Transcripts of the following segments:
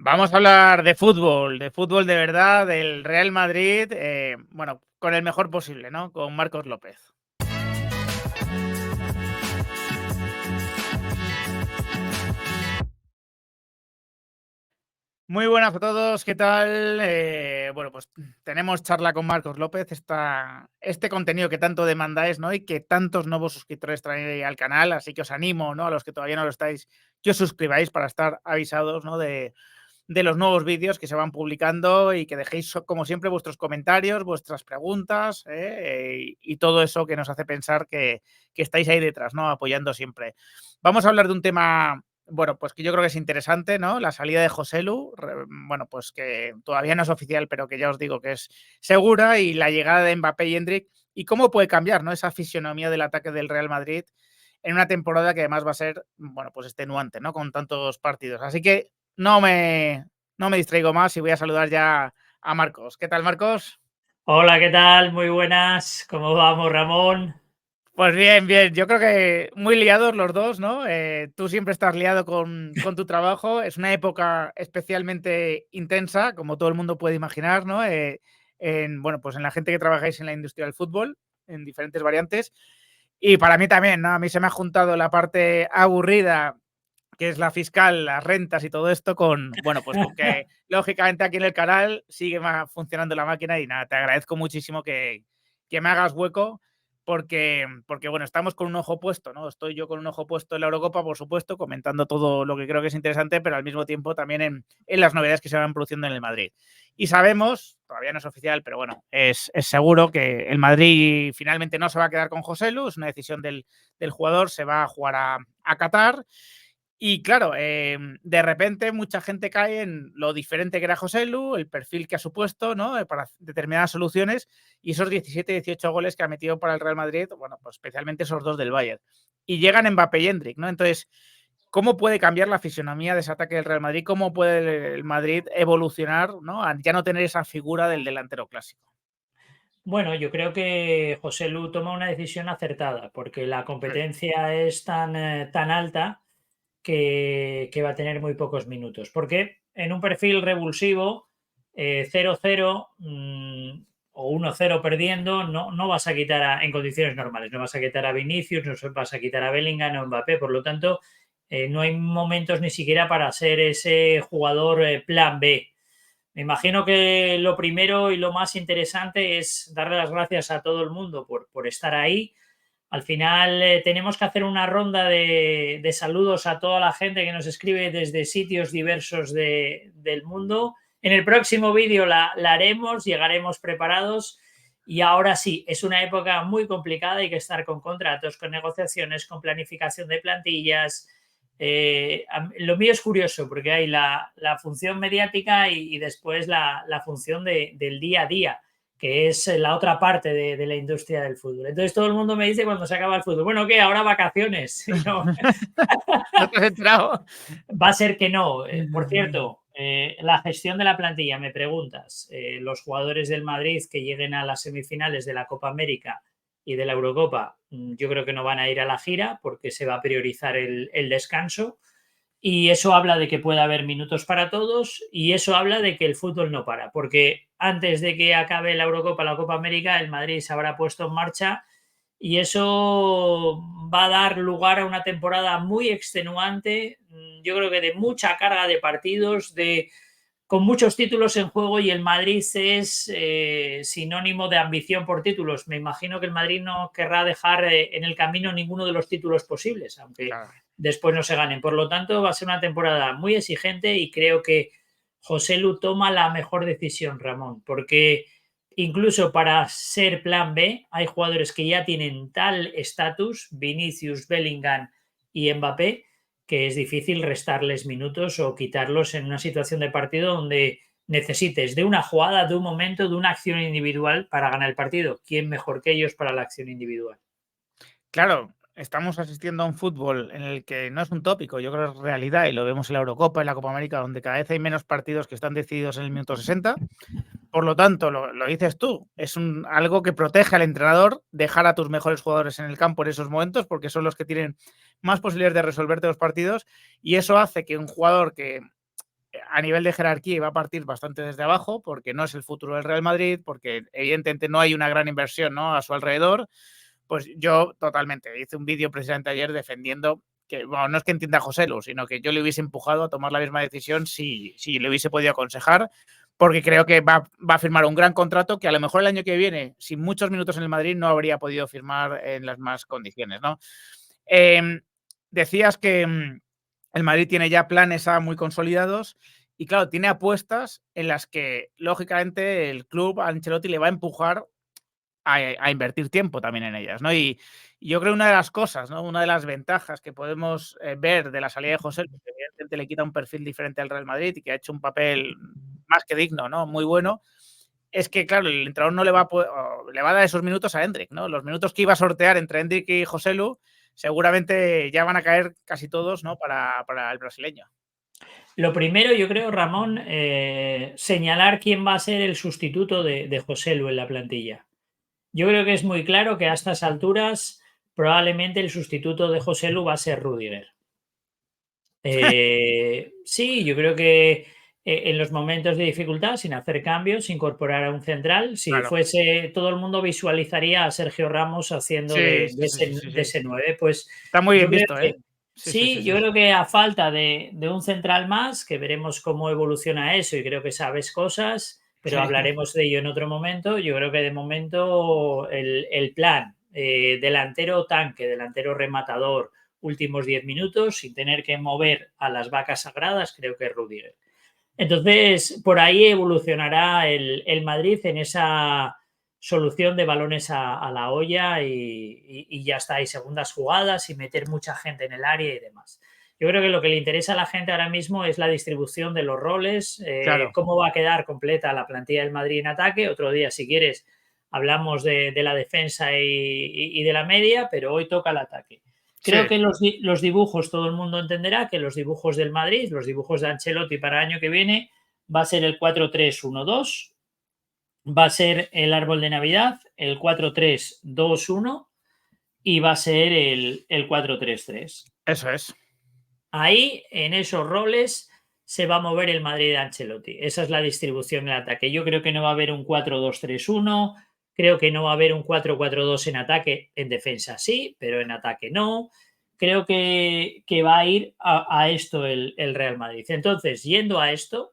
Vamos a hablar de fútbol de verdad, del Real Madrid, bueno, con el mejor posible, ¿no? Con Marcos López. Muy buenas a todos, ¿qué tal? Bueno, pues tenemos charla con Marcos López, este contenido que tanto demandáis, ¿no? Y que tantos nuevos suscriptores trae al canal, así que os animo, ¿no? A los que todavía no lo estáis, que os suscribáis para estar avisados, ¿no? De los nuevos vídeos que se van publicando y que dejéis, como siempre, vuestros comentarios, vuestras preguntas y todo eso que nos hace pensar que estáis ahí detrás, ¿no? Apoyando siempre. Vamos a hablar de un tema, bueno, pues que yo creo que es interesante, ¿no? La salida de Joselu, bueno, pues que todavía no es oficial, pero que ya os digo que es segura, y la llegada de Mbappé y Endrick, y cómo puede cambiar, ¿no? Esa fisionomía del ataque del Real Madrid en una temporada que además va a ser, bueno, pues extenuante, ¿no? Con tantos partidos. Así que no me distraigo más y voy a saludar ya a Marcos. ¿Qué tal, Marcos? Hola, ¿qué tal? Muy buenas. ¿Cómo vamos, Ramón? Pues bien, bien. Yo creo que muy liados los dos, ¿no? Tú siempre estás liado con tu trabajo. Es una época especialmente intensa, como todo el mundo puede imaginar, ¿no? Bueno, pues en la gente que trabajáis en la industria del fútbol, en diferentes variantes. Y para mí también, ¿no? A mí se me ha juntado la parte aburrida, que es la fiscal, las rentas y todo esto, bueno, pues con que lógicamente aquí en el canal sigue funcionando la máquina, y nada, te agradezco muchísimo que me hagas hueco porque, bueno, estamos con un ojo puesto, ¿no? Estoy yo con un ojo puesto en la Eurocopa, por supuesto, comentando todo lo que creo que es interesante, pero al mismo tiempo también en las novedades que se van produciendo en el Madrid. Y sabemos, todavía no es oficial, pero bueno, es seguro que el Madrid finalmente no se va a quedar con Joselu, es una decisión del jugador, se va a jugar a Qatar. Y claro, de repente mucha gente cae en lo diferente que era Joselu, el perfil que ha supuesto, ¿no? Para determinadas soluciones, y esos 17, 18 goles que ha metido para el Real Madrid, bueno, pues especialmente esos dos del Bayern. Y llegan Mbappé y Endrick, ¿no? Entonces, ¿cómo puede cambiar la fisionomía de ese ataque del Real Madrid? ¿Cómo puede el Madrid evolucionar, ¿no? A ya no tener esa figura del delantero clásico? Bueno, yo creo que José Lu toma una decisión acertada, porque la Sí. competencia es tan alta que va a tener muy pocos minutos. Porque en un perfil revulsivo, 0-0 o 1-0 perdiendo, no vas a quitar en condiciones normales, no vas a quitar a Vinicius, no vas a quitar a Bellingham o Mbappé, por lo tanto, no hay momentos ni siquiera para ser ese jugador plan B. Me imagino que lo primero y lo más interesante es darle las gracias a todo el mundo por estar ahí. Al final tenemos que hacer una ronda de saludos a toda la gente que nos escribe desde sitios diversos del mundo. En el próximo vídeo la haremos, llegaremos preparados. Y ahora sí, es una época muy complicada, hay que estar con contratos, con negociaciones, con planificación de plantillas. Lo mío es curioso porque hay la función mediática y después la función del día a día, que es la otra parte de la industria del fútbol. Entonces todo el mundo me dice cuando se acaba el fútbol, bueno, ¿qué? ¿Ahora vacaciones? Y no, ¿No te has enterado? va a ser que no. Por cierto, la gestión de la plantilla, me preguntas, los jugadores del Madrid que lleguen a las semifinales de la Copa América y de la Eurocopa, yo creo que no van a ir a la gira porque se va a priorizar el descanso. Y eso habla de que puede haber minutos para todos y eso habla de que el fútbol no para, porque antes de que acabe la Eurocopa, la Copa América, el Madrid se habrá puesto en marcha y eso va a dar lugar a una temporada muy extenuante, yo creo que de mucha carga de partidos, con muchos títulos en juego, y el Madrid es sinónimo de ambición por títulos. Me imagino que el Madrid no querrá dejar en el camino ninguno de los títulos posibles, aunque Claro. después no se ganen. Por lo tanto, va a ser una temporada muy exigente y creo que José Lu toma la mejor decisión, Ramón, porque incluso para ser plan B hay jugadores que ya tienen tal estatus, Vinicius, Bellingham y Mbappé, que es difícil restarles minutos o quitarlos en una situación de partido donde necesites de una jugada, de un momento, de una acción individual para ganar el partido. ¿Quién mejor que ellos para la acción individual? Claro, estamos asistiendo a un fútbol en el que no es un tópico, yo creo que es realidad, y lo vemos en la Eurocopa, en la Copa América, donde cada vez hay menos partidos que están decididos en el minuto 60. Por lo tanto, lo dices tú, es algo que protege al entrenador, dejar a tus mejores jugadores en el campo en esos momentos, porque son los que tienen más posibilidades de resolverte los partidos, y eso hace que un jugador que a nivel de jerarquía va a partir bastante desde abajo, porque no es el futuro del Real Madrid, porque evidentemente no hay una gran inversión, ¿no?, a su alrededor. Pues yo totalmente hice un vídeo precisamente ayer defendiendo que, bueno, no es que entienda a Joselu, sino que yo le hubiese empujado a tomar la misma decisión si le hubiese podido aconsejar, porque creo que va a firmar un gran contrato que a lo mejor el año que viene, sin muchos minutos en el Madrid, no habría podido firmar en las más condiciones, ¿no? Decías que el Madrid tiene ya planes muy consolidados y, claro, tiene apuestas en las que, lógicamente, el club a Ancelotti le va a empujar a invertir tiempo también en ellas, ¿no? Y yo creo una de las cosas, ¿no?, una de las ventajas que podemos ver de la salida de José, que evidentemente le quita un perfil diferente al Real Madrid y que ha hecho un papel más que digno, ¿no?, muy bueno, es que, claro, el entrenador no le va a dar esos minutos a Hendrik, ¿no? Los minutos que iba a sortear entre Hendrik y Joselu seguramente ya van a caer casi todos, ¿no?, para el brasileño. Lo primero, yo creo, Ramón, señalar quién va a ser el sustituto de Joselu en la plantilla. Yo creo que es muy claro que a estas alturas probablemente el sustituto de Joselu va a ser Rüdiger. Sí, yo creo que en los momentos de dificultad, sin hacer cambios, incorporar a un central, si Claro. fuese, todo el mundo visualizaría a Sergio Ramos haciendo Sí, de, sí, de sí, ese, sí, sí, de sí. ese 9. Pues Está muy yo bien creo visto, que ¿eh? Sí, sí, sí, sí, sí, yo sí. creo que a falta de un central más, que veremos cómo evoluciona eso y creo que sabes cosas, pero Sí. hablaremos de ello en otro momento. Yo creo que de momento el plan, delantero tanque, delantero rematador, últimos 10 minutos, sin tener que mover a las vacas sagradas, creo que es Rüdiger. Entonces, por ahí evolucionará el Madrid en esa solución de balones a la olla y ya está, y segundas jugadas y meter mucha gente en el área y demás. Yo creo que lo que le interesa a la gente ahora mismo es la distribución de los roles, Claro. cómo va a quedar completa la plantilla del Madrid en ataque. Otro día, si quieres, hablamos de la defensa y de la media, pero hoy toca el ataque. Creo Sí. que los dibujos, todo el mundo entenderá que los dibujos del Madrid, los dibujos de Ancelotti para el año que viene, va a ser el 4-3-1-2, va a ser el árbol de Navidad, el 4-3-2-1 y va a ser el 4-3-3. Eso es. Ahí, en esos roles, se va a mover el Madrid de Ancelotti. Esa es la distribución del ataque. Yo creo que no va a haber un 4-2-3-1, creo que no va a haber un 4-4-2 en ataque, en defensa sí, pero en ataque no. Creo que va a ir a esto el Real Madrid. Entonces, yendo a esto,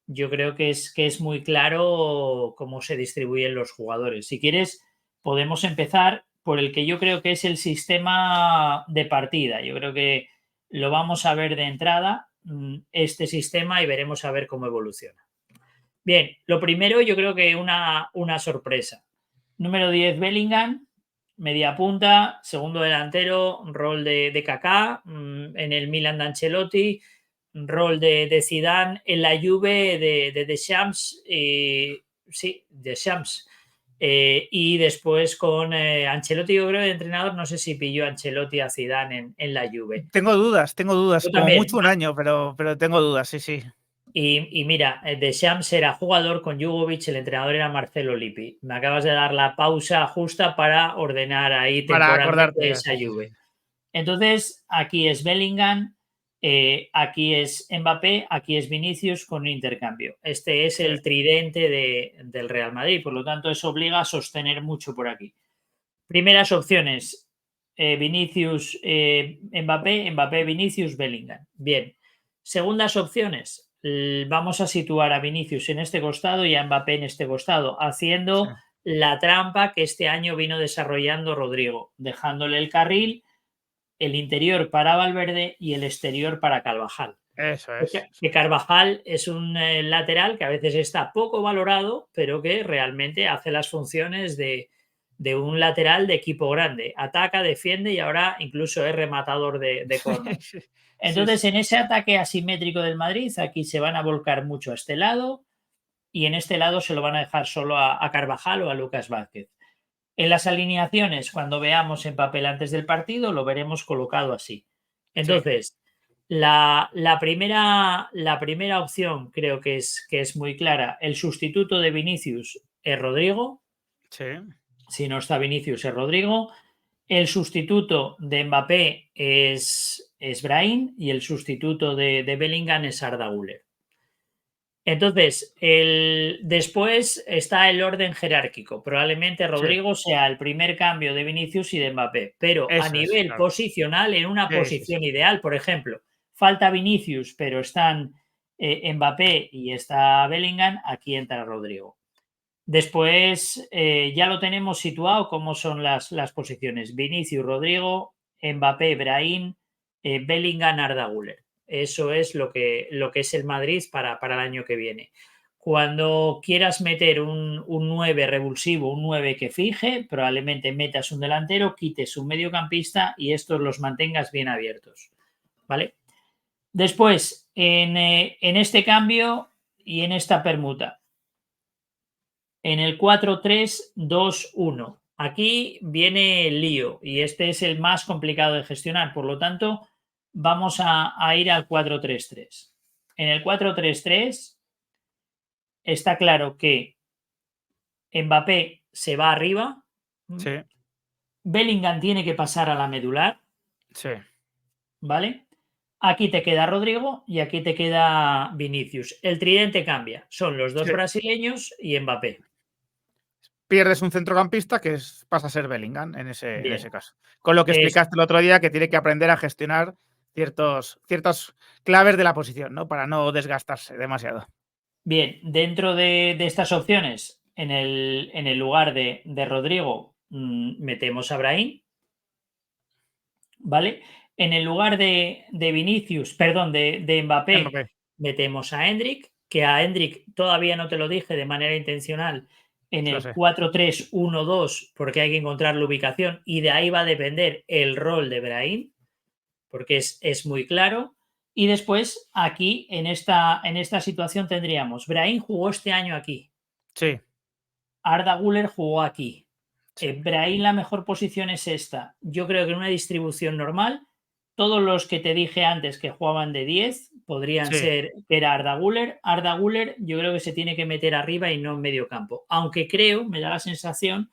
yo creo que es muy claro cómo se distribuyen los jugadores. Si quieres, podemos empezar por el que yo creo que es el sistema de partida. Yo creo que lo vamos a ver de entrada, este sistema, y veremos a ver cómo evoluciona. Bien, lo primero yo creo que una sorpresa. Número 10, Bellingham, media punta, segundo delantero, rol de Kaká, en el Milan de Ancelotti, rol de Zidane, en la Juve de Deschamps, sí, Deschamps. Y después con Ancelotti, yo creo, de entrenador, no sé si pilló Ancelotti a Zidane en la Juve. Tengo dudas, Yo como también. mucho un año, pero tengo dudas, sí, sí. Y mira, Deschamps era jugador, con Jugovic el entrenador era Marcelo Lippi. Me acabas de dar la pausa justa para ordenar ahí Para temporalmente acordarte, esa sí, sí, sí. Juve. Entonces, aquí es Bellingham, aquí es Mbappé, aquí es Vinicius con un intercambio. Este es Sí. el tridente del Real Madrid, por lo tanto eso obliga a sostener mucho por aquí. Primeras opciones, Vinicius, Mbappé, Mbappé, Vinicius, Bellingham. Bien. Segundas opciones, vamos a situar a Vinicius en este costado y a Mbappé en este costado, Sí. haciendo la trampa que este año vino desarrollando Rodrigo, dejándole el carril, el interior para Valverde y el exterior para Carvajal. Eso es. Que Carvajal es un lateral que a veces está poco valorado, pero que realmente hace las funciones de un lateral de equipo grande. Ataca, defiende y ahora incluso es rematador de córner. Sí, sí, Entonces, sí. en ese ataque asimétrico del Madrid, aquí se van a volcar mucho a este lado y en este lado se lo van a dejar solo a Carvajal o a Lucas Vázquez. En las alineaciones, cuando veamos en papel antes del partido, lo veremos colocado así. Sí, Entonces, la primera opción creo que es muy clara. El sustituto de Vinicius es Rodrigo. sí. Si no está Vinicius, es Rodrigo. El sustituto de Mbappé es Brahim y el sustituto de Bellingham es Arda Güler. Entonces, después está el orden jerárquico. Probablemente Sí, Rodrigo sea el primer cambio de Vinicius y de Mbappé, pero a eso es, nivel claro. posicional, en una Sí, sí, sí. posición ideal, por ejemplo, falta Vinicius, pero están Mbappé y está Bellingham, aquí entra Rodrigo. Después ya lo tenemos situado cómo son las posiciones. Vinicius, Rodrigo, Mbappé, Brahim, Bellingham, Arda Güler. Eso es lo que es el Madrid para el año que viene. Cuando quieras meter un 9 revulsivo, un 9 que fije, probablemente metas un delantero, quites un mediocampista y estos los mantengas bien abiertos. ¿Vale? Después, en este cambio y en esta permuta, en el 4-3-2-1. Aquí viene el lío y este es el más complicado de gestionar. Por lo tanto, vamos a ir al 4-3-3. En el 4-3-3 está claro que Mbappé se va arriba, Sí, Bellingham tiene que pasar a la medular, sí. ¿vale? Aquí te queda Rodrigo y aquí te queda Vinicius. El tridente cambia. Son los dos Sí. brasileños y Mbappé. Pierdes un centrocampista que pasa a ser Bellingham en Bien. ese caso. Con lo que Es, explicaste el otro día, que tiene que aprender a gestionar ciertas claves de la posición, ¿no? Para no desgastarse demasiado. Bien, dentro de estas opciones, en el lugar de Rodrigo, metemos a Brahim, ¿vale? En el lugar de Vinicius, perdón, de Mbappé, Mbappé, metemos a Hendrik, que a Hendrik todavía no te lo dije de manera intencional en lo el sé. 4-3-1-2, porque hay que encontrar la ubicación y de ahí va a depender el rol de Brahim, porque es muy claro. Y después, aquí, en esta situación, tendríamos, Brahim jugó este año aquí, Sí, Arda Güler jugó aquí. sí, Brahim, la mejor posición es esta. Yo creo que en una distribución normal, todos los que te dije antes que jugaban de 10 podrían sí, ser, que era Arda Güler. Arda Güler yo creo que se tiene que meter arriba y no en medio campo. Aunque creo, me da la sensación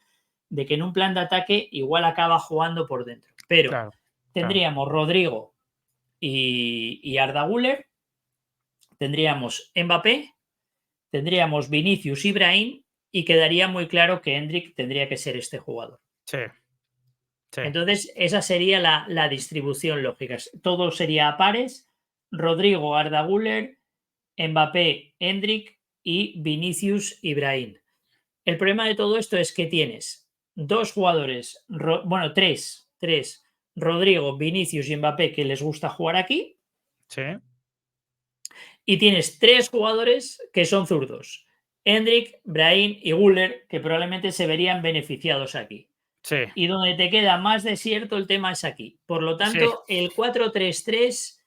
de que en un plan de ataque igual acaba jugando por dentro. Pero claro, claro. tendríamos Rodrigo y Arda Güler, tendríamos Mbappé, tendríamos Vinicius y Brahim y quedaría muy claro que Hendrik tendría que ser este jugador. Sí, sí, Entonces, esa sería la distribución lógica. Todo sería a pares: Rodrigo, Arda Güler, Mbappé, Hendrik y Vinicius Ibrahim. El problema de todo esto es que tienes dos jugadores, bueno, tres, Rodrigo, Vinicius y Mbappé, que les gusta jugar aquí, sí, y tienes tres jugadores que son zurdos: Hendrik, Brahim y Güler, que probablemente se verían beneficiados aquí. sí, Y donde te queda más desierto el tema es aquí. Por lo sí, tanto, el 4-3-3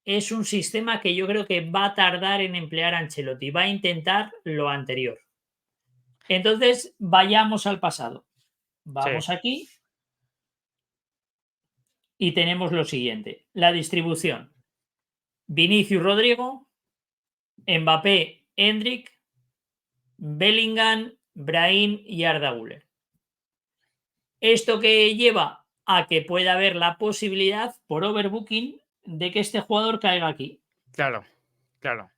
es un sistema que yo creo que va a tardar en emplear Ancelotti, va a intentar lo anterior. Entonces, vayamos al pasado. sí, Vamos aquí y tenemos lo siguiente: la distribución. Vinicius Rodrigo, Mbappé Hendrik, Bellingham, Brahim y Arda Güler. Esto que lleva a que pueda haber la posibilidad, por overbooking, de que este jugador caiga aquí. claro, claro.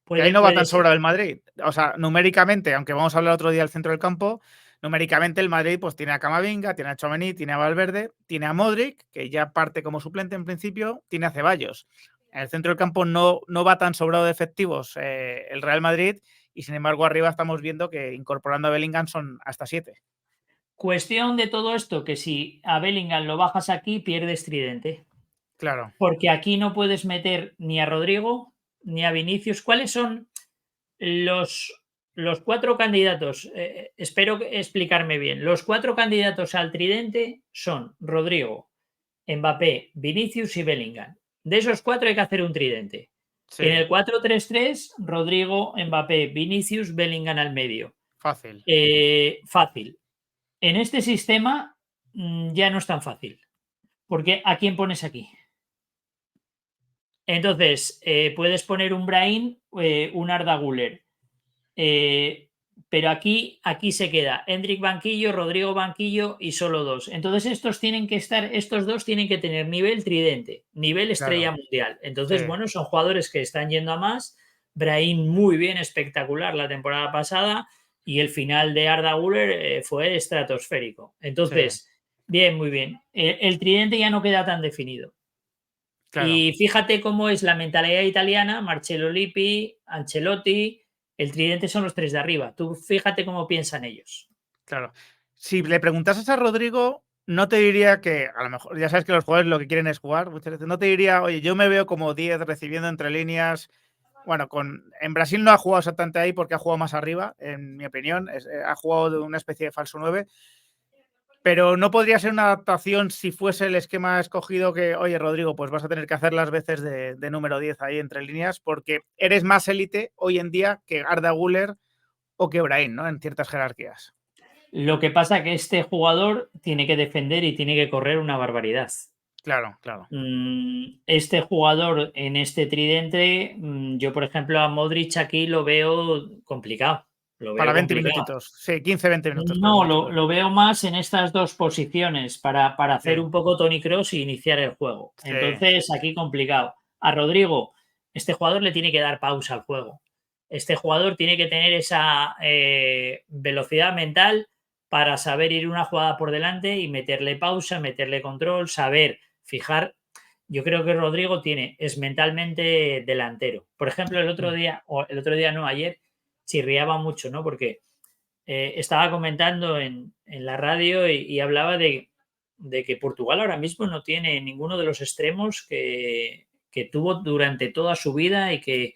Que ahí Puede, no va puede tan ser. sobrado el Madrid. O sea, numéricamente, aunque vamos a hablar otro día del centro del campo, numéricamente el Madrid pues tiene a Camavinga, tiene a Tchouaméni, tiene a Valverde, tiene a Modric, que ya parte como suplente en principio, tiene a Ceballos. En el centro del campo no va tan sobrado de efectivos el Real Madrid y sin embargo arriba estamos viendo que incorporando a Bellingham son hasta 7. Cuestión de todo esto, que si a Bellingham lo bajas aquí, pierdes tridente. Claro, Porque aquí no puedes meter ni a Rodrigo ni a Vinicius. ¿Cuáles son los, los cuatro candidatos? Espero explicarme bien. Los cuatro candidatos al tridente son Rodrigo, Mbappé, Vinicius y Bellingham. De esos cuatro hay que hacer un tridente. sí, En el 4-3-3, Rodrigo, Mbappé, Vinicius, Bellingham al medio. fácil. Fácil. En este sistema ya no es tan fácil, porque ¿a quién pones aquí? Entonces, puedes poner un Brahim, un Arda Güler, pero aquí se queda Hendrik banquillo, Rodrigo banquillo y solo dos. Entonces, estos dos tienen que tener nivel tridente, nivel estrella Claro, mundial. sí, Entonces, bueno, son jugadores que están yendo a más, Brahim muy bien, espectacular la temporada pasada, y el final de Arda Güler fue estratosférico. Sí, Entonces, bien, muy bien. El tridente ya no queda tan definido. claro, Y fíjate cómo es la mentalidad italiana: Marcello Lippi, Ancelotti, el tridente son los tres de arriba. Tú fíjate cómo piensan ellos. claro. Si le preguntases a Rodrigo, no te diría que, a lo mejor, ya sabes que los jugadores lo que quieren es jugar, muchas veces, no te diría, oye, yo me veo como 10 recibiendo entre líneas. Bueno, en Brasil no ha jugado exactamente ahí porque ha jugado más arriba, en mi opinión. Ha jugado de una especie de falso 9. Pero no podría ser una adaptación si fuese el esquema escogido que, oye, Rodrigo, pues vas a tener que hacer las veces de número 10 ahí entre líneas porque eres más élite hoy en día que Arda Güler o que Brahim, ¿no? En ciertas jerarquías. Lo que pasa es que este jugador tiene que defender y tiene que correr una barbaridad. Claro, claro. Este jugador en este tridente, yo por ejemplo a Modric aquí lo veo complicado. Lo Para veo 20 complicado. minutitos. Sí, 15, 20 minutos como No, mucho. lo veo más en estas dos posiciones para Sí, hacer un poco Toni Kroos y iniciar el juego. sí, Entonces, aquí complicado. A Rodrigo, este jugador le tiene que dar pausa al juego. Este jugador tiene que tener esa velocidad mental para saber ir una jugada por delante y meterle pausa, meterle control, saber fijar. Yo creo que Rodrigo es mentalmente delantero. Por ejemplo, el otro día no, ayer, chirriaba mucho, ¿no? Porque estaba comentando en la radio y hablaba de que Portugal ahora mismo no tiene ninguno de los extremos que tuvo durante toda su vida y que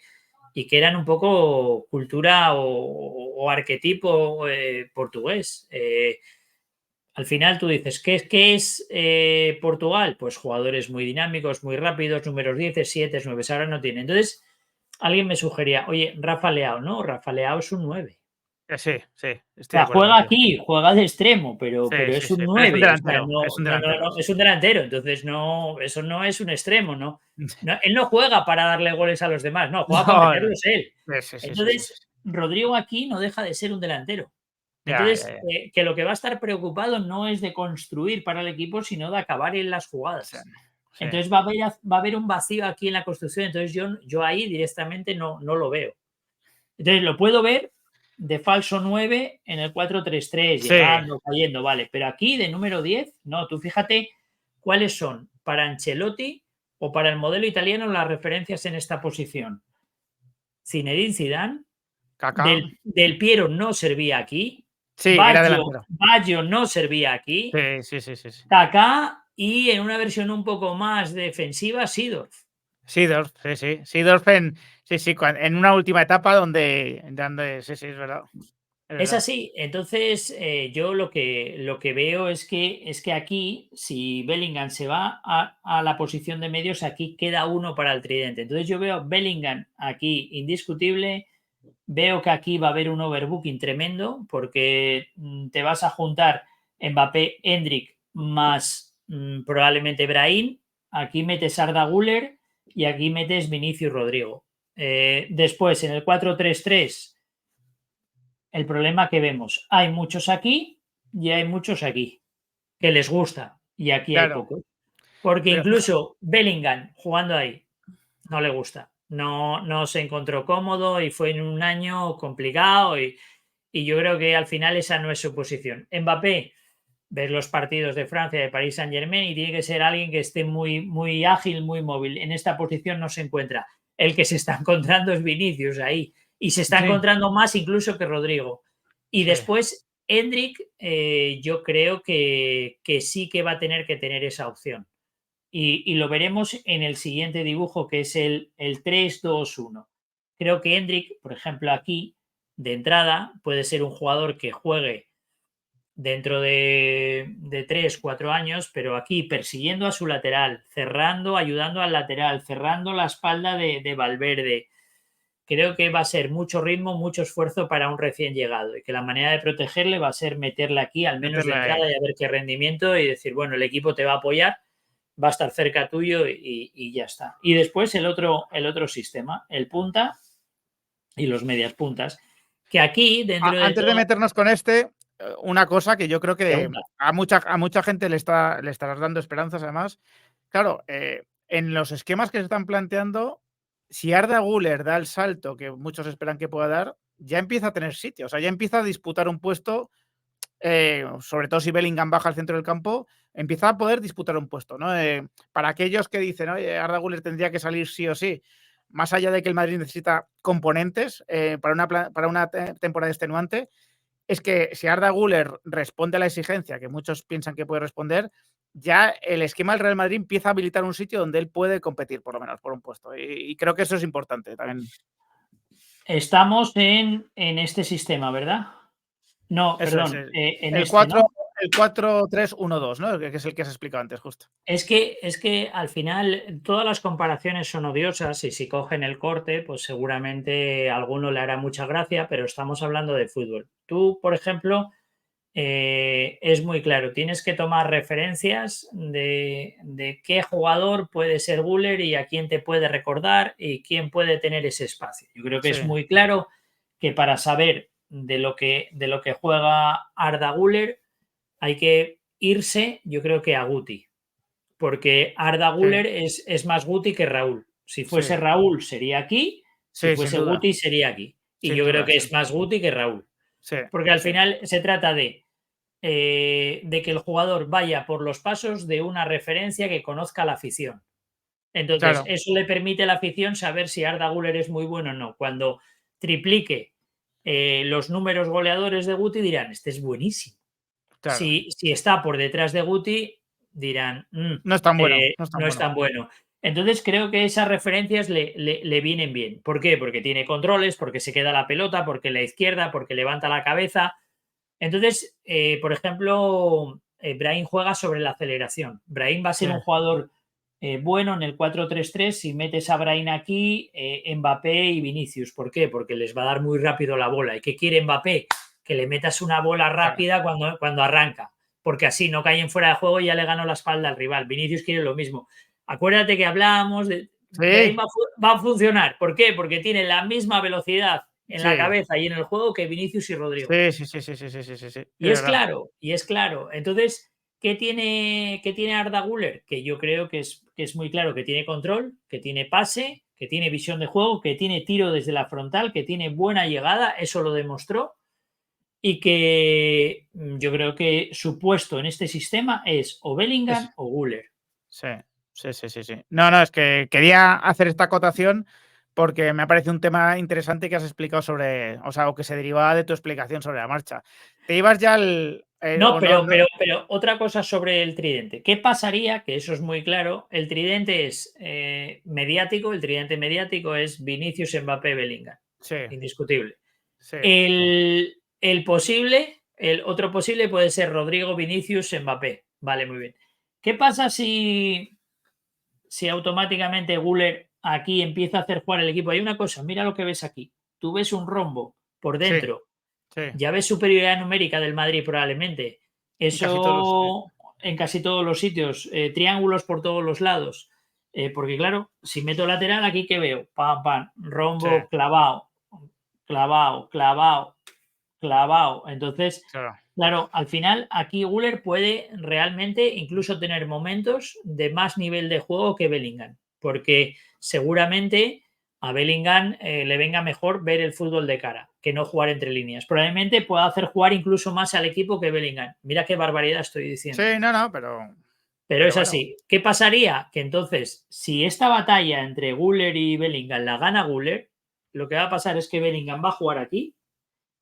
eran un poco cultura o arquetipo portugués. Al final tú dices, qué es Portugal? Pues jugadores muy dinámicos, muy rápidos, números 10, 7, 9, ahora no tiene. Entonces, alguien me sugería, oye, Rafa Leao, ¿no? Rafa Leao es un 9. sí, sí, O estoy de sea, acuerdo juega contigo. aquí, juega de extremo, Sí, pero sí, es sí. un Pero es un 9. O sea, delantero, es un delantero. es un delantero. Entonces, no, eso no es un extremo, ¿no? Él no juega para darle goles a los demás, no, juega para No, no. meterlos él. Sí, sí, sí, sí, Entonces, sí. Rodrigo aquí no deja de ser un delantero. Ya, ya, Entonces, ya. que lo que va a estar preocupado no es de construir para el equipo, sino de acabar en las Sí, jugadas. sí. Entonces, va a haber un vacío aquí en la construcción. Entonces, yo ahí directamente no lo veo. Entonces, lo puedo ver de falso 9 en el 4-3-3, Sí, llegando, cayendo, vale. Pero aquí de número 10, no. Tú fíjate cuáles son para Ancelotti o para el modelo italiano las referencias en esta posición. Zinedine Zidane, Kaká. Del Piero no servía aquí, Sí, era delantero. Baggio no servía aquí, Sí, sí, sí, sí, sí. Kaká y en una versión un poco más defensiva, Seedorf. Seedorf, sí, sí. Seedorf sí, sí, en una última etapa donde sí, sí, es verdad. Es Es verdad. así. Entonces, yo lo que veo es que aquí, si Bellingham se va a la posición de medios, aquí queda uno para el tridente. Entonces, yo veo Bellingham aquí indiscutible. Veo que aquí va a haber un overbooking tremendo porque te vas a juntar Mbappé, Hendrik más probablemente Brahim. Aquí metes Arda Güler y aquí metes Vinicius Rodrigo. Después, en el 4-3-3, el problema que vemos, hay muchos aquí y hay muchos aquí, que les gusta, y aquí hay Claro. pocos. Porque Pero fija incluso Bellingham jugando ahí no le gusta. No se encontró cómodo y fue en un año complicado y yo creo que al final esa no es su posición. Mbappé, ves los partidos de Francia, de París Saint-Germain, y tiene que ser alguien que esté muy ágil, muy móvil. En esta posición no se encuentra. El que se está encontrando es Vinicius ahí, y se está sí, encontrando más incluso que Rodrigo. Y sí. después, Hendrik, yo creo que sí que va a tener que tener esa opción. Y lo veremos en el siguiente dibujo, que es el 3-2-1. Creo que Hendrik, por ejemplo, aquí, de entrada, puede ser un jugador que juegue dentro de 3, 4 años, pero aquí persiguiendo a su lateral, cerrando, ayudando al lateral, cerrando la espalda de Valverde. Creo que va a ser mucho ritmo, mucho esfuerzo para un recién llegado y que la manera de protegerle va a ser meterle aquí, al menos de Meterla ahí. entrada, y a ver qué rendimiento y decir, bueno, el equipo te va a apoyar, va a estar cerca tuyo y ya está. Y después el otro sistema, el punta y los medias puntas, que aquí, dentro de Antes de todo, meternos con una cosa que yo creo que pregunta. a mucha gente le estarás dando esperanzas, además. Claro, en los esquemas que se están planteando, si Arda Güler da el salto que muchos esperan que pueda dar, ya empieza a tener sitio, o sea, ya empieza a disputar un puesto, sobre todo si Bellingham baja al centro del campo, empieza a poder disputar un puesto, ¿no? Para aquellos que dicen, oye, Arda Güler tendría que salir sí o sí, más allá de que el Madrid necesita componentes para una temporada extenuante, es que si Arda Güler responde a la exigencia que muchos piensan que puede responder, ya el esquema del Real Madrid empieza a habilitar un sitio donde él puede competir, por lo menos, por un puesto. Y creo que eso es importante también. Estamos en este sistema, ¿verdad? No, Eso es. perdón, en El este, 4, ¿no? el 4-3-1-2, ¿no? Que es el que has explicado antes, justo. Es que al final todas las comparaciones son odiosas y si cogen el corte, pues seguramente a alguno le hará mucha gracia, pero estamos hablando de fútbol. Tú, por ejemplo, es muy claro, tienes que tomar referencias de qué jugador puede ser Güler y a quién te puede recordar y quién puede tener ese espacio. Yo creo que Sí, es muy claro que para saber de lo que juega Arda Güler hay que irse, yo creo que a Guti, porque Arda sí, Güler es más Guti que Raúl. Si sí, fuese Raúl sería aquí, si sí, sin fuese duda. Guti sería aquí. Y Sin yo creo duda, que sin es duda. más Guti que Raúl. Sí, Porque al sí, final se trata de que el jugador vaya por los pasos de una referencia que conozca la afición. Entonces, claro, eso le permite a la afición saber si Arda Güler es muy bueno o no. Cuando triplique los números goleadores de Guti, dirán, este es buenísimo. claro. Si está por detrás de Guti, dirán, No es tan bueno, no es tan no es bueno. tan bueno. Entonces creo que esas referencias le vienen bien. ¿Por qué? Porque tiene controles, porque se queda la pelota, porque la izquierda, porque levanta la cabeza. Entonces, por ejemplo, Brahim juega sobre la aceleración. Brahim va a Sí, ser un jugador bueno en el 4-3-3 si metes a Brahim aquí, Mbappé y Vinicius. ¿Por qué? Porque les va a dar muy rápido la bola. ¿Y qué quiere Mbappé? Que le metas una bola claro. rápida cuando arranca, porque así no caen fuera de juego y ya le ganó la espalda al rival. Vinicius quiere lo mismo. Acuérdate que hablábamos de Brahim Sí, va a funcionar. ¿Por qué? Porque tiene la misma velocidad en la sí, cabeza y en el juego que Vinicius y Rodrigo. sí, sí, sí, sí, sí, sí, sí, sí, sí, es Y es verdad. claro, y es claro. Entonces, ¿qué tiene Arda Güler? Que yo creo que es muy claro que tiene control, que tiene pase, que tiene visión de juego, que tiene tiro desde la frontal, que tiene buena llegada, eso lo demostró, y que yo creo que su puesto en este sistema es o Es- Bellingham o Güler. Sí, sí, sí, sí, sí. No, no, es que quería hacer esta acotación porque me ha parecido un tema interesante que has explicado sobre, o sea, o que se derivaba de tu explicación sobre la marcha. ¿Te ibas ya al, No, o no, pero, no? pero, pero otra cosa sobre el tridente. ¿Qué pasaría? Que eso es muy claro. El tridente es mediático, el tridente mediático es Vinicius, Mbappé, Bellingham. Sí, Indiscutible. sí, El otro posible puede ser Rodrigo, Vinicius, Mbappé. Vale, muy bien. ¿Qué pasa si automáticamente Guller aquí empieza a hacer jugar el equipo? Hay una cosa, mira lo que ves aquí. Tú ves un rombo por sí, dentro, sí. ya ves superioridad numérica del Madrid probablemente. En casi todos los sitios. Eso en casi todos los sitios. Triángulos por todos los lados. Porque claro, si meto lateral, aquí que veo, pam, pam, Sí, rombo clavado, clavado, clavado, clavado. Entonces, claro. claro, al final aquí Guller puede realmente incluso tener momentos de más nivel de juego que Bellingham, porque seguramente a Bellingham le venga mejor ver el fútbol de cara que no jugar entre líneas. Probablemente pueda hacer jugar incluso más al equipo que Bellingham. Mira qué barbaridad estoy diciendo. Sí, no, no, Pero pero es bueno, así. ¿Qué pasaría? Que entonces, si esta batalla entre Guller y Bellingham la gana Guller, lo que va a pasar es que Bellingham va a jugar aquí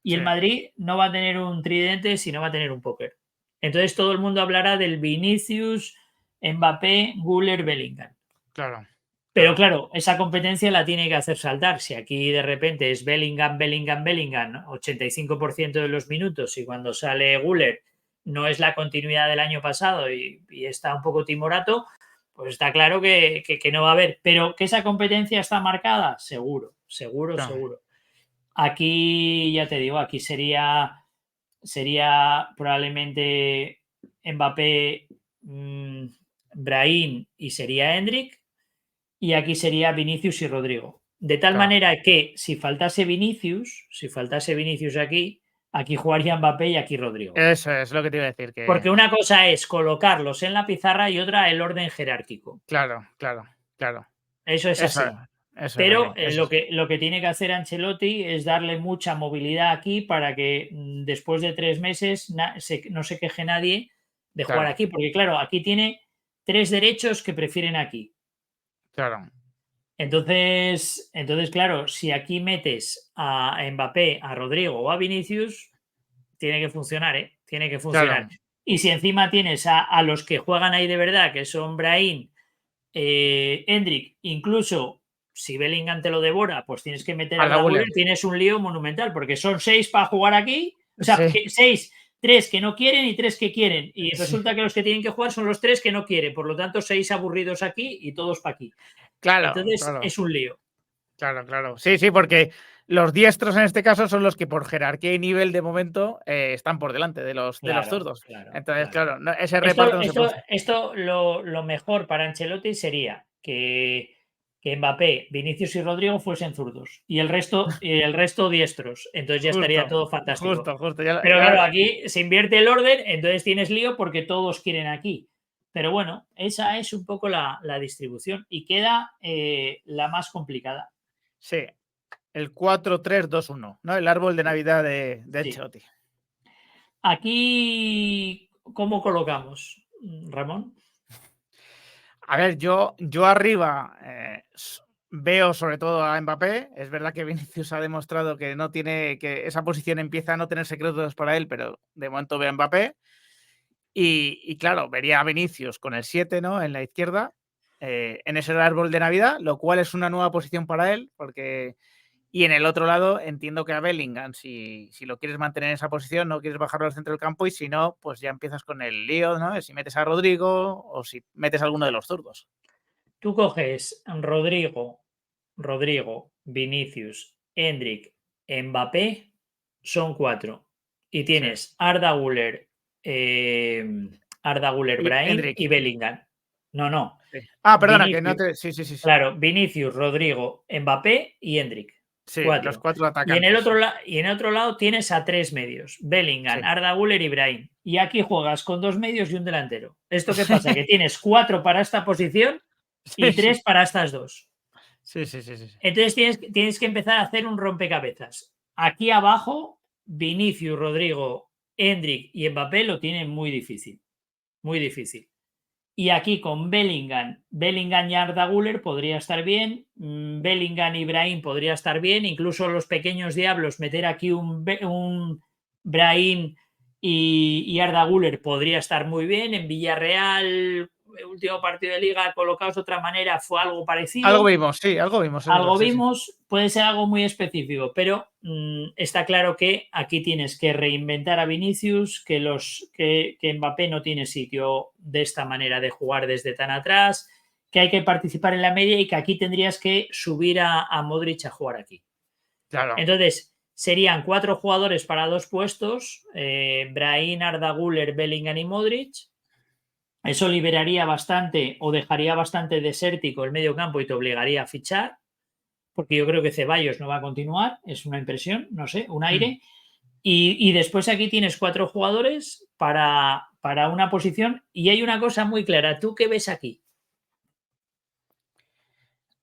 y sí, el Madrid no va a tener un tridente, sino va a tener un póker. Entonces todo el mundo hablará del Vinicius, Mbappé, Güler, Bellingham. claro, Pero claro. claro, esa competencia la tiene que hacer saltar. Si aquí de repente es Bellingham, Bellingham, Bellingham, ¿no? 85% de los minutos y cuando sale Güler no es la continuidad del año pasado y está un poco timorato, pues está claro que no va a haber. Pero que esa competencia está marcada, seguro, seguro, Claro. seguro. Aquí, ya te digo, aquí sería probablemente Mbappé, Brahim y sería Hendrik, y aquí sería Vinicius y Rodrigo. De tal Claro. manera que si faltase Vinicius aquí jugaría Mbappé y aquí Rodrigo. Eso es lo que te iba a decir, Porque que una cosa es colocarlos en la pizarra y otra el orden jerárquico. claro, claro, claro. Eso es Eso, así. Eso es Pero así. Eso es. lo que tiene que hacer Ancelotti es darle mucha movilidad aquí para que después de 3 meses no se queje nadie de jugar Claro, aquí, porque claro, aquí tiene 3 derechos que prefieren aquí. claro, Entonces, claro, si aquí metes a Mbappé, a Rodrigo o a Vinicius, tiene que funcionar, ¿eh? Tiene que funcionar. claro. Y si encima tienes a los que juegan ahí de verdad, que son Brahim, Endrick, incluso si Bellingham te lo devora, pues tienes que meter a Arda Arda Güler, Güler. tienes un lío monumental, porque son 6 para jugar aquí, o sea, Sí, 6, 3 que no quieren y 3 que quieren, y sí. resulta que los que tienen que jugar son los 3 que no quieren, por lo tanto 6 aburridos aquí y todos para aquí. Claro, Entonces claro. es un lío. Claro, claro. Sí, sí, porque los diestros en este caso son los que por jerarquía y nivel de momento están por delante de los Claro, zurdos. claro, Entonces, claro. claro, ese reparto no se produce. Esto lo mejor para Ancelotti sería que Mbappé, Vinicius y Rodrigo fuesen zurdos y el resto diestros. Entonces ya estaría Justo, todo fantástico. justo, justo. Pero claro, aquí se invierte el orden, entonces tienes lío porque todos quieren aquí. Pero bueno, esa es un poco la distribución y queda la más complicada. Sí, el 4-3-2-1, ¿no? El árbol de Navidad de Sí. Ancelotti. Aquí, ¿cómo colocamos, Ramón? A ver, yo arriba veo sobre todo a Mbappé. Es verdad que Vinicius ha demostrado que no tiene, que esa posición empieza a no tener secretos para él, pero de momento veo a Mbappé. Y claro, vería a Vinicius con el 7, ¿no? En la izquierda, en ese árbol de Navidad, lo cual es una nueva posición para él, porque. Y en el otro lado, entiendo que a Bellingham, si lo quieres mantener en esa posición, no quieres bajarlo al centro del campo, y si no, pues ya empiezas con el lío, ¿no? Si metes a Rodrigo o si metes a alguno de los zurdos. Tú coges Rodrigo, Vinicius, Endrick, Mbappé, son 4. Y Sí. tienes Arda Güler, Y Brahim y Endrick. Bellingham. No, no. Sí. Ah, perdona, que no Vinicius, te. Sí, sí, sí, sí. claro, Vinicius, Rodrigo, Mbappé y Endrick. Sí, los 4. 4 Y en atacantes, sí. el otro lado tienes a 3 medios, Bellingham, Sí. Arda Güler y Brahim. Y aquí juegas con 2 medios y un delantero. ¿Esto qué pasa? Que tienes 4 para esta posición Sí, y sí. 3 para estas dos. Sí, sí, sí, sí, sí. Entonces tienes que empezar a hacer un rompecabezas. Aquí abajo, Vinicius, Rodrigo, Endrick y Mbappé lo tienen muy difícil. Muy difícil. Y aquí con Bellingham y Arda Güler podría estar bien. Bellingham y Brahim podría estar bien. Incluso los pequeños diablos, meter aquí un Brahim y Arda Güler podría estar muy bien. En Villarreal, el último partido de liga colocados de otra manera, fue algo Algo parecido. vimos, sí, algo vimos, es verdad, Algo sí, sí. vimos, puede ser algo muy específico, pero está claro que aquí tienes que reinventar a Vinicius, que Mbappé no tiene sitio de esta manera de jugar desde tan atrás, que hay que participar en la media y que aquí tendrías que subir a Modric a jugar aquí. Claro. Entonces, serían 4 jugadores para 2 puestos, Brahim, Arda Güler, Bellingham y Modric. Eso liberaría bastante o dejaría bastante desértico el medio campo y te obligaría a fichar, porque yo creo que Ceballos no va a continuar, es una impresión, no sé, un Mm. aire. Y después aquí tienes 4 jugadores para una posición y hay una cosa muy clara. ¿Tú qué ves aquí?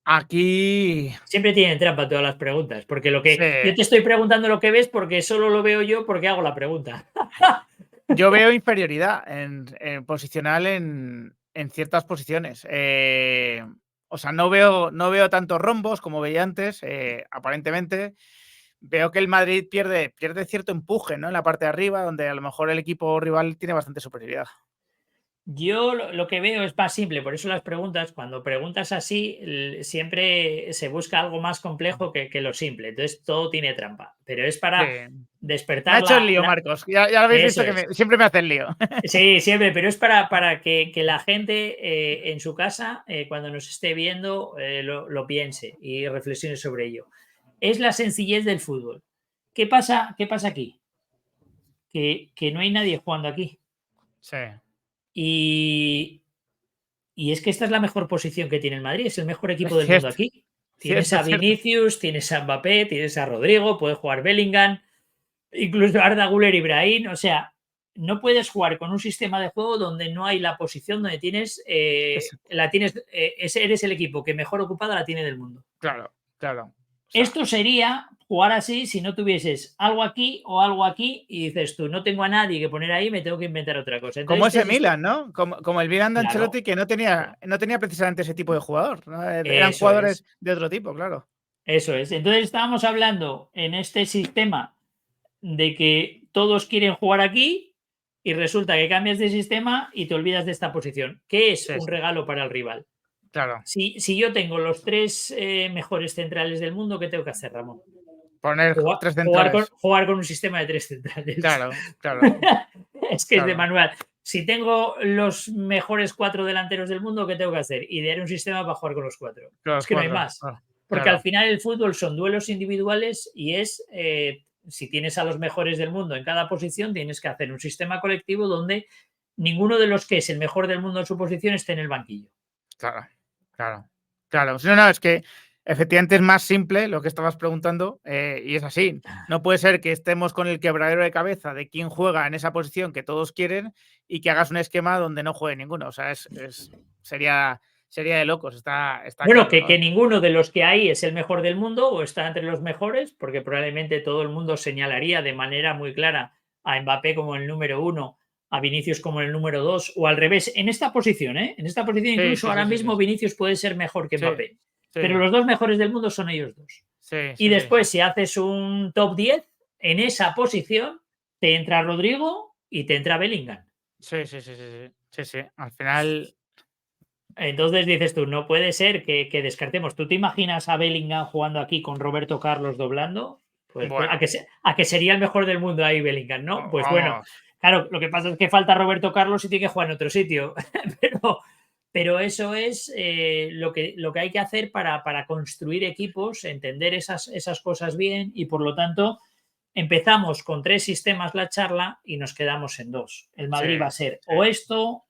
Aquí. Siempre tienen trampa todas las preguntas, porque lo Sí. que yo te estoy preguntando lo que ves porque solo lo veo yo porque hago la pregunta. Yo veo inferioridad en posicional en ciertas posiciones. O sea, no veo tantos rombos como veía antes, aparentemente. Veo que el Madrid pierde cierto empuje, ¿no? En la parte de arriba, donde a lo mejor el equipo rival tiene bastante superioridad. Yo lo que veo es más simple, por eso las preguntas, cuando preguntas así, siempre se busca algo más complejo que lo simple. Entonces todo tiene trampa, pero es Sí. para Me ha despertar hecho el lío, Marcos. Ya lo habéis Eso visto que es. siempre me hace el lío. Sí, siempre, pero es para que la gente en su casa, cuando nos esté viendo, lo piense y reflexione sobre ello. Es la sencillez del fútbol. ¿Qué pasa aquí? Que no hay nadie jugando aquí. Sí. Y, y es que esta es la mejor posición que tiene el Madrid, es el mejor equipo Es del mundo cierto, aquí. Tienes cierto, a cierto. Vinicius, tienes a Mbappé, tienes a Rodrigo, puede jugar Bellingham, incluso Arda Güler y Brahim. O sea, no puedes jugar con un sistema de juego donde no hay la posición donde eres el equipo que mejor ocupada la tiene del mundo. Claro, claro. O sea, Esto sería jugar así si no tuvieses algo aquí o algo aquí y dices tú, no tengo a nadie que poner ahí, me tengo que inventar otra cosa. como Entonces, ese Milan, ¿no? Como el Milan de claro, Ancelotti, que no claro, tenía precisamente ese tipo de jugador, ¿no? Eran eso jugadores es, de otro tipo, claro. eso es. Entonces estábamos hablando en este sistema de que todos quieren jugar aquí y resulta que cambias de sistema y te olvidas de esta posición, que es Sí, un sí, regalo para el rival. claro. Si yo tengo los tres mejores centrales del mundo, ¿qué tengo que hacer, Ramón? Poner Jugar, 3 jugar, con, centrales. jugar con un sistema de tres centrales. Claro, claro, Es que es de claro. manual. Si tengo los mejores 4 delanteros del mundo, ¿qué tengo que hacer? Idear un sistema para jugar con los 4. Es Los que no hay 4, más. claro, Porque al claro, final el fútbol son duelos individuales y si tienes a los mejores del mundo en cada posición, tienes que hacer un sistema colectivo donde ninguno de los que es el mejor del mundo en su posición esté en el banquillo. claro, claro, claro. Sí, no, es que efectivamente es más simple lo que estabas preguntando y es así. No puede ser que estemos con el quebradero de cabeza de quién juega en esa posición que todos quieren y que hagas un esquema donde no juegue ninguno. O sea, sería de locos, está Bueno, claro, que ¿no? ninguno de los que hay es el mejor del mundo o está entre los mejores, porque probablemente todo el mundo señalaría de manera muy clara a Mbappé como el número 1, a Vinicius como el número 2, o al revés, en esta posición, ¿eh? En esta posición Sí, incluso sí, ahora sí, sí, sí. mismo Vinicius puede ser mejor que Sí, Mbappé, pero sí, los dos mejores del mundo son ellos dos. sí, Y sí, sí, sí. después, si haces un top 10, en esa posición te entra Rodrigo y te entra Bellingham. Sí, sí, sí, sí, sí, sí, sí. Al final, Entonces dices tú, no puede ser que descartemos. ¿Tú te imaginas a Bellingham jugando aquí con Roberto Carlos doblando? Pues bueno, a que sería el mejor del mundo ahí Bellingham, ¿no? Pues bueno, vamos. claro, lo que pasa es que falta Roberto Carlos y tiene que jugar en otro sitio. pero, pero eso es lo que hay que hacer para construir equipos, entender esas cosas bien y por lo tanto empezamos con 3 sistemas la charla y nos quedamos en 2. El Sí, Madrid va a ser sí. o esto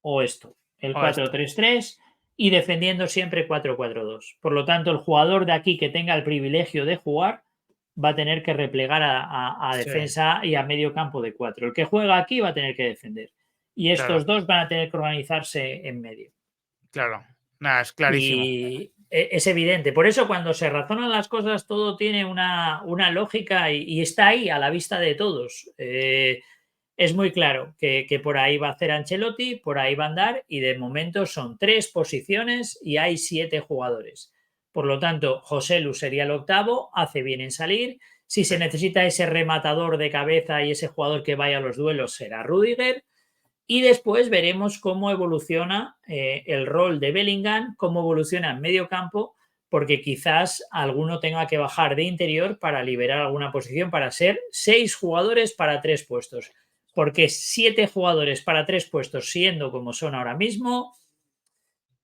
o esto, el O esto. 4-3-3 y defendiendo siempre 4-4-2. Por lo tanto, el jugador de aquí que tenga el privilegio de jugar va a tener que replegar a Sí, defensa y a medio campo de 4. El que juega aquí va a tener que defender. Y claro, estos dos van a tener que organizarse en medio. claro. Nada, es clarísimo. Y es evidente. Por eso cuando se razonan las cosas todo tiene una lógica y está ahí a la vista de todos. Es muy claro que por ahí va a hacer Ancelotti, por ahí va a andar y de momento son 3 posiciones y hay 7 jugadores. Por lo tanto, José Lu sería el octavo, hace bien en salir. Si Sí, se necesita ese rematador de cabeza y ese jugador que vaya a los duelos será Rudiger. Y después veremos cómo evoluciona el rol de Bellingham, cómo evoluciona en medio campo, porque quizás alguno tenga que bajar de interior para liberar alguna posición, para ser 6 jugadores para 3 puestos. Porque 7 jugadores para 3 puestos, siendo como son ahora mismo,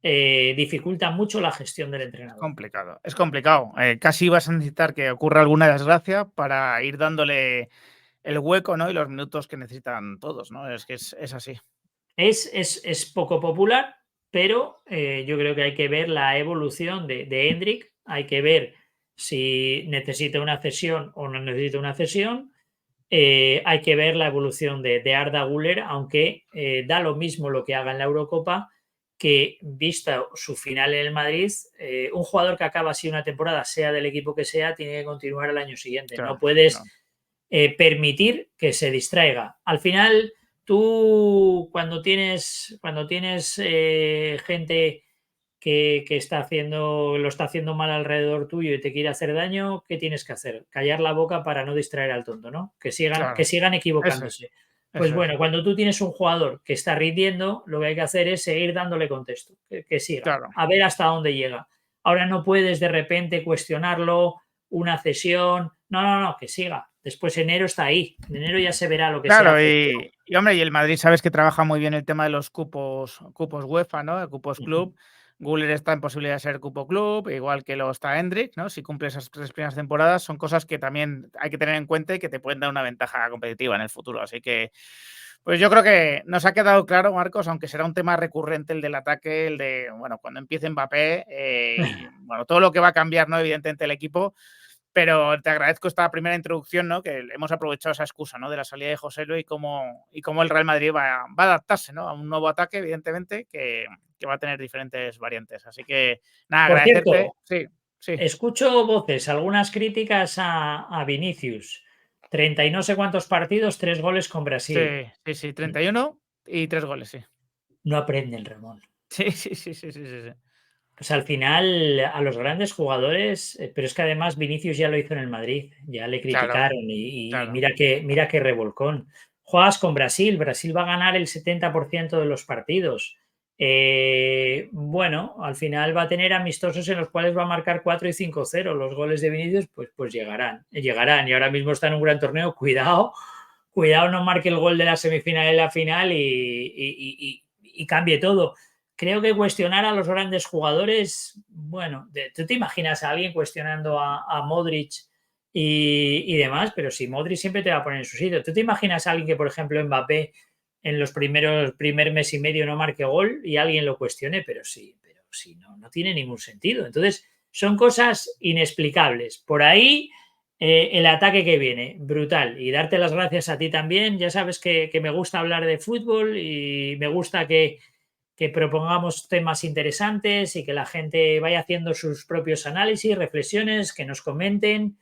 dificulta mucho la gestión del es entrenador. complicado. Es complicado. Casi vas a necesitar que ocurra alguna desgracia para ir dándole el hueco, ¿no? Y los minutos que necesitan todos, ¿no? Es que es así. Es poco popular, pero yo creo que hay que ver la evolución de Hendrik, hay que ver si necesita una cesión o no necesita una cesión, hay que ver la evolución de Arda Güler, aunque da lo mismo lo que haga en la Eurocopa, que vista su final en el Madrid, un jugador que acaba así una temporada, sea del equipo que sea, tiene que continuar el año siguiente. No Claro, puedes no. permitir que se distraiga. Al final, tú cuando tienes gente que lo está haciendo mal alrededor tuyo y te quiere hacer daño, ¿qué tienes que hacer? Callar la boca para no distraer al tonto, ¿no? Que Claro. sigan Eso es. equivocándose. Pues Eso es. bueno, cuando tú tienes un jugador que está rindiendo, lo que hay que hacer es seguir dándole contexto, que siga, Claro. a ver hasta dónde llega. Ahora no puedes de repente cuestionarlo, una cesión. No, no, no, que siga. Después enero está ahí. En enero ya se verá lo que se Claro, hace. hombre, y el Madrid sabes que trabaja muy bien el tema de los cupos UEFA, ¿no? De cupos Ujú. club. Güler está en posibilidad de ser cupo club, igual que lo está Hendrik, ¿no? Si cumple esas 3 primeras temporadas, son cosas que también hay que tener en cuenta y que te pueden dar una ventaja competitiva en el futuro. Así que, pues yo creo que nos ha quedado claro, Marcos, aunque será un tema recurrente el del ataque, el de, bueno, cuando empiece Mbappé, y bueno, todo lo que va a cambiar, ¿no? Evidentemente el equipo. Pero te agradezco esta primera introducción, ¿no? Que hemos aprovechado esa excusa, ¿no? De la salida de Joselu y cómo el Real Madrid va a adaptarse, ¿no? A un nuevo ataque, evidentemente, que va a tener diferentes variantes. Así que, nada, Por agradecerte. cierto, Sí, sí, escucho voces, algunas críticas a Vinicius. 30 y no sé cuántos partidos, 3 goles con Brasil. sí, sí, sí. 31 y 3 goles, sí. No aprenden, Ramón. Sí, sí, sí, sí, sí, sí, sí. Pues al final, a los grandes jugadores, pero es que además Vinicius ya lo hizo en el Madrid, ya le Claro, criticaron y claro. mira qué revolcón. Juegas con Brasil, Brasil va a ganar el 70% de los partidos. Bueno, al final va a tener amistosos en los cuales va a marcar 4 y 5-0. Los goles de Vinicius, pues llegarán, llegarán. Y ahora mismo está en un gran torneo. Cuidado, cuidado, no marque el gol de la semifinal y la final y cambie todo. Creo que cuestionar a los grandes jugadores, bueno, tú te imaginas a alguien cuestionando a Modric y demás, pero si Modric siempre te va a poner en su sitio. ¿Tú te imaginas a alguien que, por ejemplo, Mbappé en los primer mes y medio no marque gol y alguien lo cuestione? Pero sí, no tiene ningún sentido. Entonces, son cosas inexplicables. Por ahí, el ataque que viene, brutal. Y darte las gracias a ti también. Ya sabes que me gusta hablar de fútbol y me gusta que propongamos temas interesantes y que la gente vaya haciendo sus propios análisis, reflexiones, que nos comenten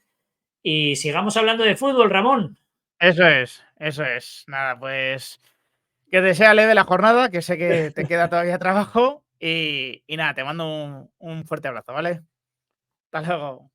y sigamos hablando de fútbol, Ramón. Eso es, eso es. Nada, pues que te sea leve la jornada, que sé que te queda todavía trabajo y nada, te mando un fuerte abrazo, ¿vale? Hasta luego.